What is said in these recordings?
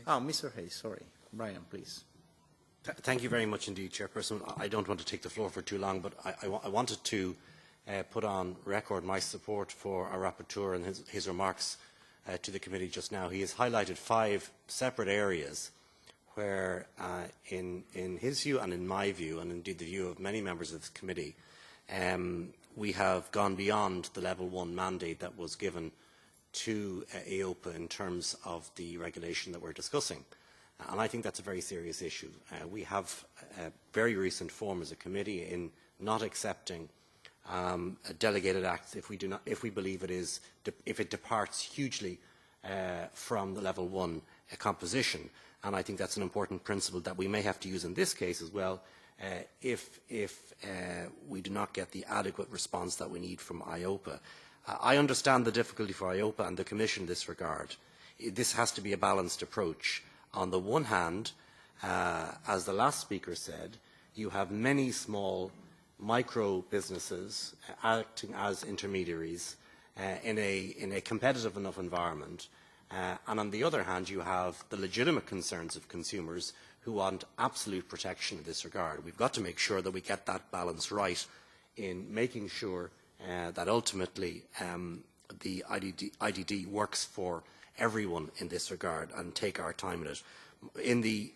Oh, Mr. Hayes, sorry. Brian, please. Thank you very much indeed, Chairperson. I don't want to take the floor for too long, but I wanted to put on record my support for our rapporteur and his remarks to the committee just now. He has highlighted 5 separate areas where, in his view and in my view, and indeed the view of many members of this committee, we have gone beyond the level 1 mandate that was given to EIOPA in terms of the regulation that we're discussing. And I think that's a very serious issue. We have a very recent form as a committee in not accepting a delegated act if we believe if it departs hugely from the level 1 composition. And I think that's an important principle that we may have to use in this case as well if we do not get the adequate response that we need from EIOPA. I understand the difficulty for EIOPA and the Commission in this regard. This has to be a balanced approach. On the one hand, as the last speaker said, you have many small micro businesses acting as intermediaries in a competitive enough environment. And on the other hand, you have the legitimate concerns of consumers who want absolute protection in this regard. We've got to make sure that we get that balance right in making sure that ultimately the IDD works for everyone in this regard and take our time in it. In the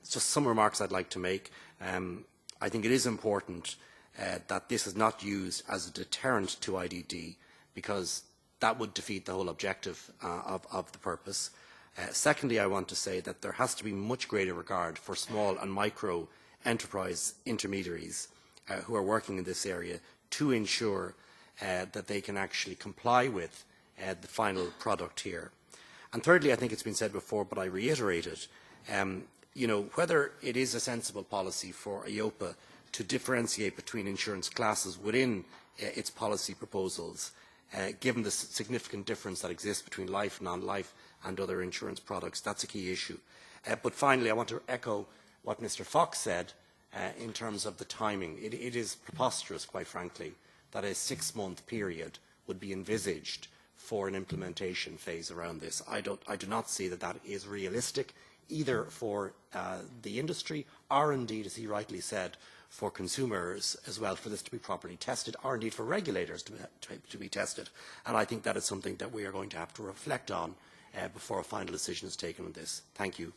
just some remarks I'd like to make. I think it is important that this is not used as a deterrent to IDD, because that would defeat the whole objective of the purpose. Secondly, I want to say that there has to be much greater regard for small and micro enterprise intermediaries who are working in this area to ensure that they can actually comply with the final product here. And thirdly, I think it's been said before, but I reiterate it, whether it is a sensible policy for EIOPA to differentiate between insurance classes within its policy proposals, given the significant difference that exists between life, non-life and other insurance products, that's a key issue. But finally, I want to echo what Mr. Fox said in terms of the timing. It is preposterous, quite frankly, that a 6-month period would be envisaged for an implementation phase around this. I do not see that is realistic, either for the industry or indeed, as he rightly said, for consumers as well, for this to be properly tested, or indeed for regulators to be tested. And I think that is something that we are going to have to reflect on before a final decision is taken on this. Thank you.